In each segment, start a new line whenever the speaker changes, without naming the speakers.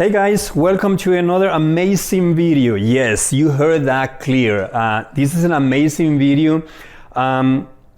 Hey guys, welcome to another amazing video. Yes, you heard that clear. This is an amazing video.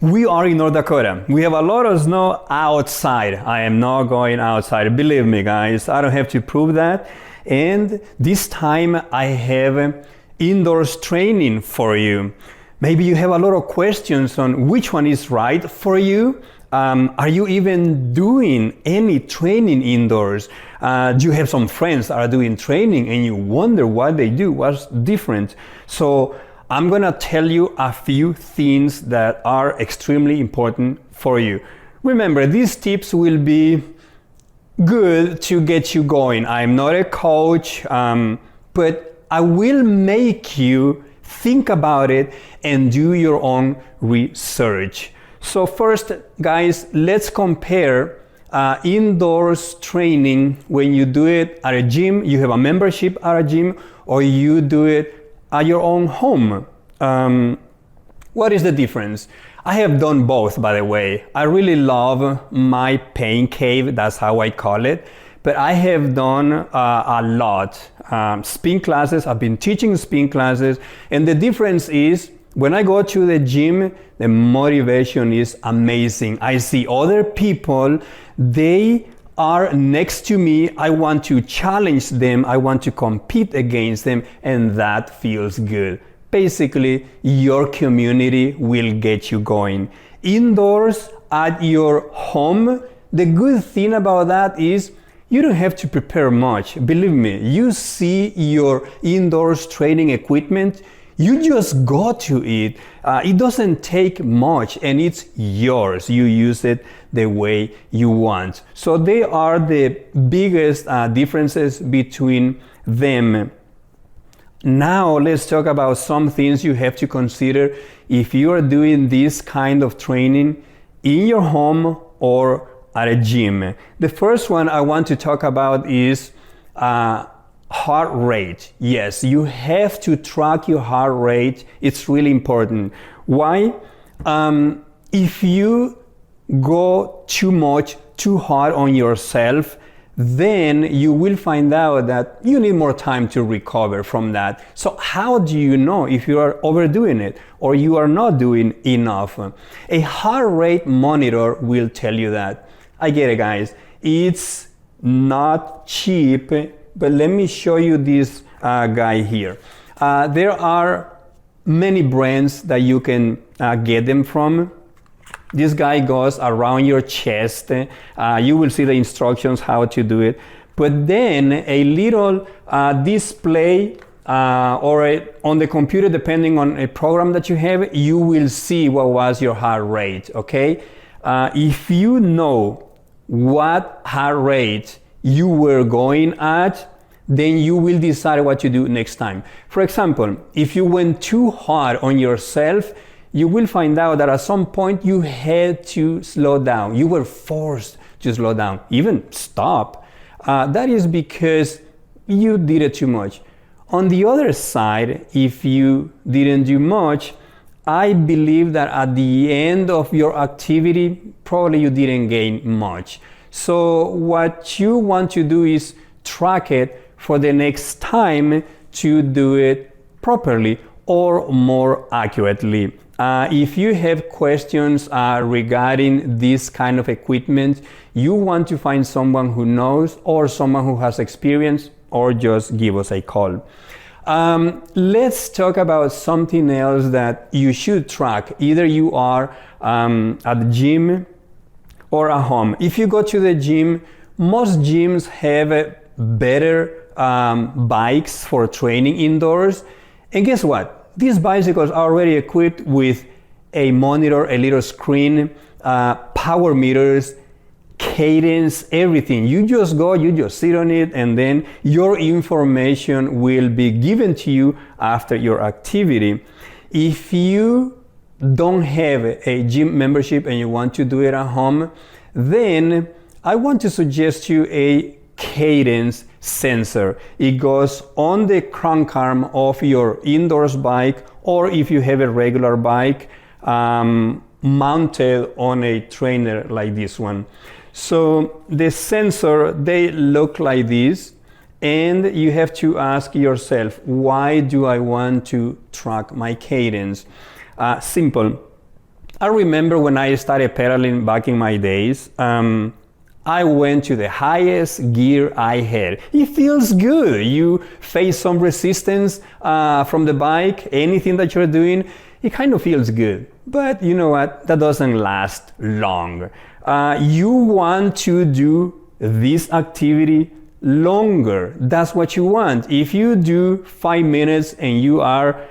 We are in North Dakota. We have a lot of snow outside. I am not going outside. Believe me guys, I don't have to prove that. And this time I have indoors training for you. Maybe you have a lot of questions on which one is right for you. Are you even doing any training indoors? Do you have some friends that are doing training and you wonder what they do, what's different? So I'm gonna tell you a few things that are extremely important for you. Remember, these tips will be good to get you going. I'm not a coach, but I will make you think about it and do your own research. So first, guys, let's compare indoors training when you do it at a gym, you have a membership at a gym, or you do it at your own home. What is the difference? I have done both, by the way. I really love my pain cave, that's how I call it. But I have done a lot. Spin classes, I've been teaching spin classes, and the difference is when I go to the gym, the motivation is amazing. I see other people, they are next to me. I want to challenge them. I want to compete against them, and that feels good. Basically, your community will get you going. Indoors at your home, the good thing about that is you don't have to prepare much. Believe me, you see your indoors training equipment, you just go to it. It doesn't take much and it's yours. You use it the way you want. So they are the biggest differences between them. Now let's talk about some things you have to consider if you are doing this kind of training in your home or at a gym. The first one I want to talk about is heart rate. Yes, you have to track your heart rate. It's really important. Why? If you go too hard on yourself, then you will find out that you need more time to recover from that. So how do you know if you are overdoing it or you are not doing enough? A heart rate monitor will tell you that. I get it, guys. It's not cheap, but let me show you this guy here. There are many brands that you can get them from. This guy goes around your chest. You will see the instructions how to do it. But then a little display on the computer, depending on a program that you have, you will see what was your heart rate, okay? If you know what heart rate you were going at, then you will decide what to do next time. For example, if you went too hard on yourself, you will find out that at some point you had to slow down. You were forced to slow down, even stop. That is because you did it too much. On the other side, if you didn't do much, I believe that at the end of your activity, probably you didn't gain much. So what you want to do is track it for the next time to do it properly or more accurately. If you have questions regarding this kind of equipment, you want to find someone who knows or someone who has experience, or just give us a call. Let's talk about something else that you should track. Either you are at the gym or at home. If you go to the gym, most gyms have better bikes for training indoors. And guess what? These bicycles are already equipped with a monitor, a little screen, power meters, cadence, everything. You just go, you just sit on it, and then your information will be given to you after your activity. If you don't have a gym membership and you want to do it at home, then I want to suggest you a cadence sensor. It goes on the crank arm of your indoors bike, or if you have a regular bike, mounted on a trainer like this one. So the sensor, they look like this, and you have to ask yourself, why do I want to track my cadence? Simple. I remember when I started pedaling back in my days, I went to the highest gear I had. It feels good. You face some resistance from the bike, anything that you're doing, it kind of feels good. But you know what? That doesn't last long. You want to do this activity longer. That's what you want. If you do 5 minutes and you are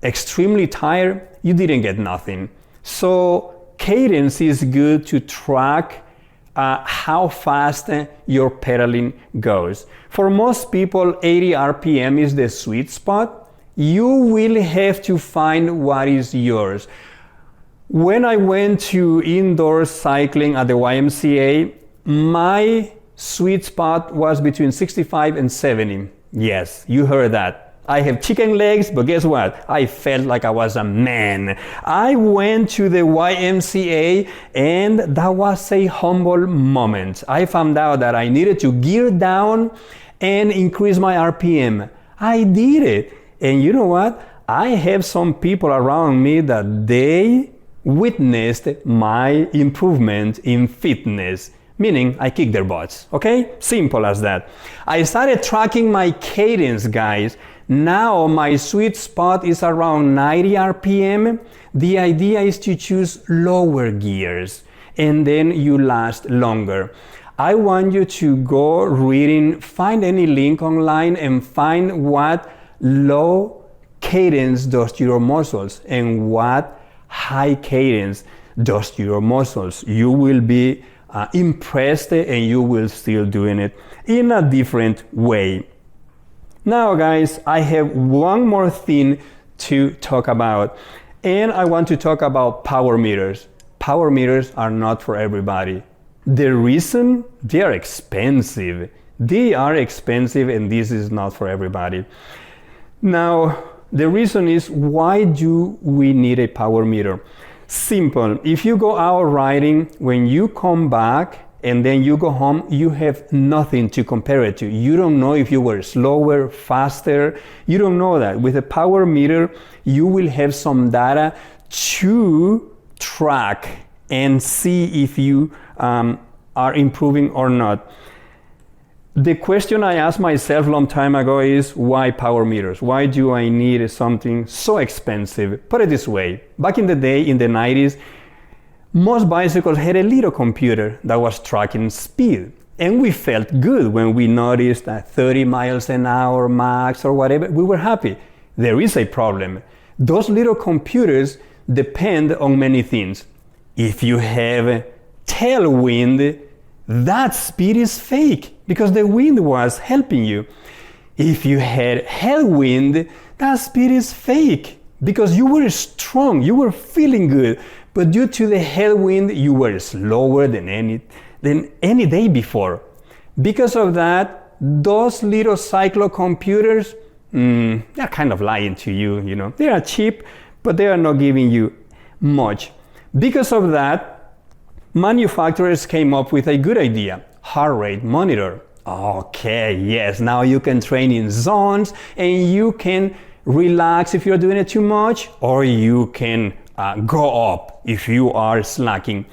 extremely tired, you didn't get nothing. So cadence is good to track how fast your pedaling goes. For most people, 80 RPM is the sweet spot. You will have to find what is yours. When I went to indoor cycling at the YMCA, my sweet spot was between 65 and 70. Yes, you heard that. I have chicken legs, but guess what? I felt like I was a man. I went to the YMCA and that was a humble moment. I found out that I needed to gear down and increase my RPM. I did it. And you know what? I have some people around me that they witnessed my improvement in fitness. Meaning I kick their butts, okay? Simple as that. I started tracking my cadence, guys. Now my sweet spot is around 90 RPM. The idea is to choose lower gears and then you last longer. I want you to go reading, find any link online and find what low cadence does to your muscles and what high cadence does to your muscles. You will be impressed and you will still doing it in a different way. Now guys, I have one more thing to talk about, and I want to talk about power meters. Power meters are not for everybody. The reason, they are expensive. They are expensive and this is not for everybody. Now, the reason is, why do we need a power meter? Simple. If you go out riding, when you come back and then you go home, you have nothing to compare it to. You don't know if you were slower, faster. You don't know that. With a power meter, you will have some data to track and see if you are improving or not. The question I asked myself a long time ago is, why power meters? Why do I need something so expensive? Put it this way, back in the day, in the 90s, most bicycles had a little computer that was tracking speed. And we felt good when we noticed that 30 miles an hour max or whatever, we were happy. There is a problem. Those little computers depend on many things. If you have tailwind, that speed is fake because the wind was helping you. If you had headwind, that speed is fake because you were strong, you were feeling good. But due to the headwind, you were slower than any day before. Because of that, those little cyclocomputers, they're kind of lying to you, you know. They are cheap, but they are not giving you much. Because of that, manufacturers came up with a good idea, heart rate monitor. Okay, yes, now you can train in zones and you can relax if you're doing it too much, or you can go up if you are slacking.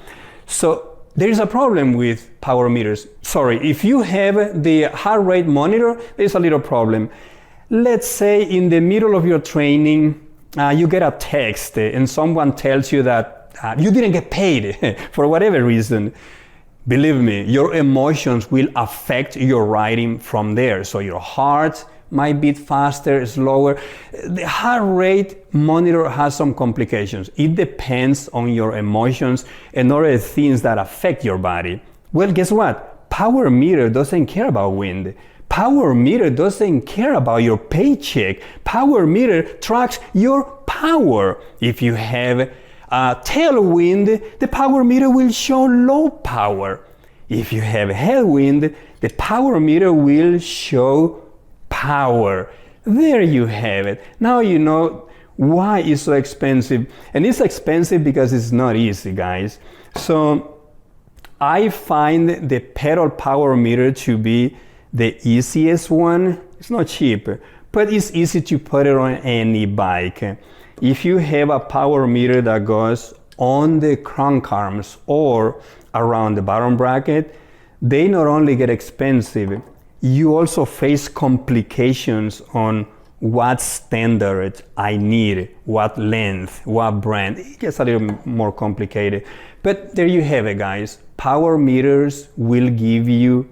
So there is a problem with power meters. Sorry, if you have the heart rate monitor, there's a little problem. Let's say in the middle of your training, you get a text and someone tells you that you didn't get paid for whatever reason. Believe me, your emotions will affect your riding from there. So your heart might beat faster, slower. The heart rate monitor has some complications. It depends on your emotions and other things that affect your body. Well, guess what? Power meter doesn't care about wind. Power meter doesn't care about your paycheck. Power meter tracks your power. If you have tailwind, the power meter will show low power. If you have headwind, the power meter will show power. There you have it. Now you know why it's so expensive. And it's expensive because it's not easy, guys. So I find the pedal power meter to be the easiest one. It's not cheap, but it's easy to put it on any bike. If you have a power meter that goes on the crank arms or around the bottom bracket, they not only get expensive, you also face complications on what standard I need, what length, what brand. It gets a little more complicated. But there you have it, guys. Power meters will give you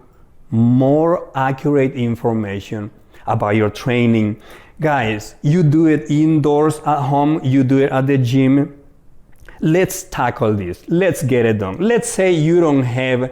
more accurate information about your training. Guys, you do it indoors at home, you do it at the gym. Let's tackle this. Let's get it done. Let's say you don't have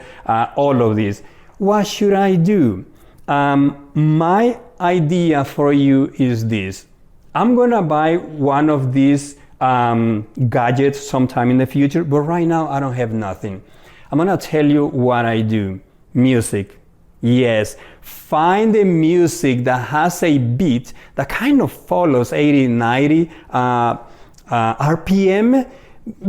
all of this. What should I do? My idea for you is this. I'm gonna buy one of these gadgets sometime in the future, but right now I don't have nothing. I'm gonna tell you what I do. Music. Yes, find the music that has a beat that kind of follows 80, 90 RPM.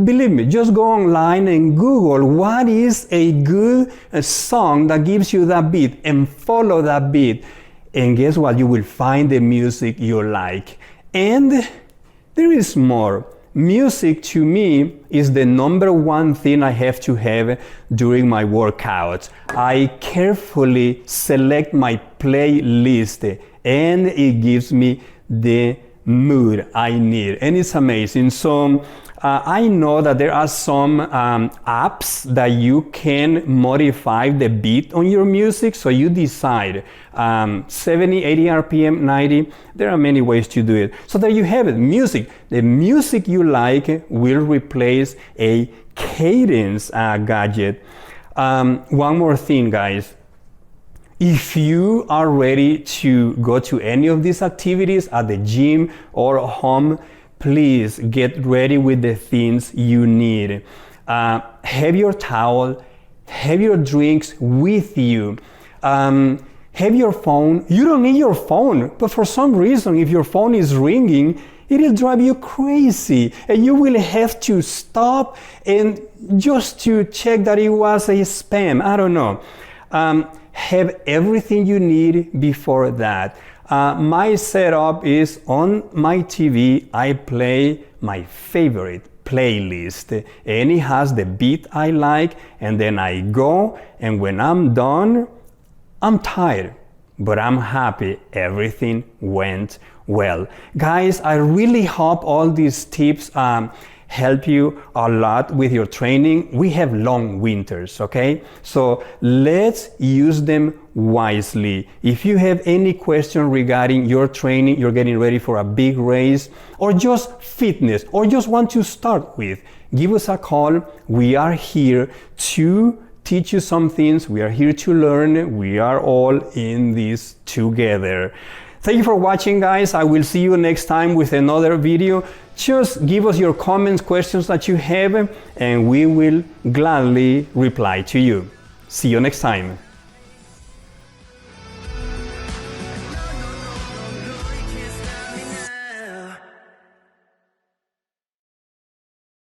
Believe me, just go online and Google what is a good song that gives you that beat and follow that beat. And guess what? You will find the music you like. And there is more. Music to me is the number one thing I have to have during my workouts. I carefully select my playlist and it gives me the mood I need. And it's amazing. So I know that there are some apps that you can modify the beat on your music, so you decide 70, 80 RPM, 90. There are many ways to do it. So there you have it, music. The music you like will replace a cadence gadget. One more thing, guys. If you are ready to go to any of these activities at the gym or home, please get ready with the things you need. Have your towel, have your drinks with you. Have your phone. You don't need your phone, but for some reason, if your phone is ringing, it'll drive you crazy. And you will have to stop and just to check that it was a spam. I don't know. Have everything you need before that. My setup is on my TV, I play my favorite playlist and it has the beat I like, and then I go, and when I'm done, I'm tired, but I'm happy everything went well. Guys, I really hope all these tips help you a lot with your training. We have long winters, okay? So let's use them wisely. If you have any question regarding your training, you're getting ready for a big race, or just fitness, or just want to start with, give us a call. We are here to teach you some things. We are here to learn. We are all in this together. Thank you for watching, guys. I will see you next time with another video. Just give us your comments, questions that you have, and we will gladly reply to you. See you next time.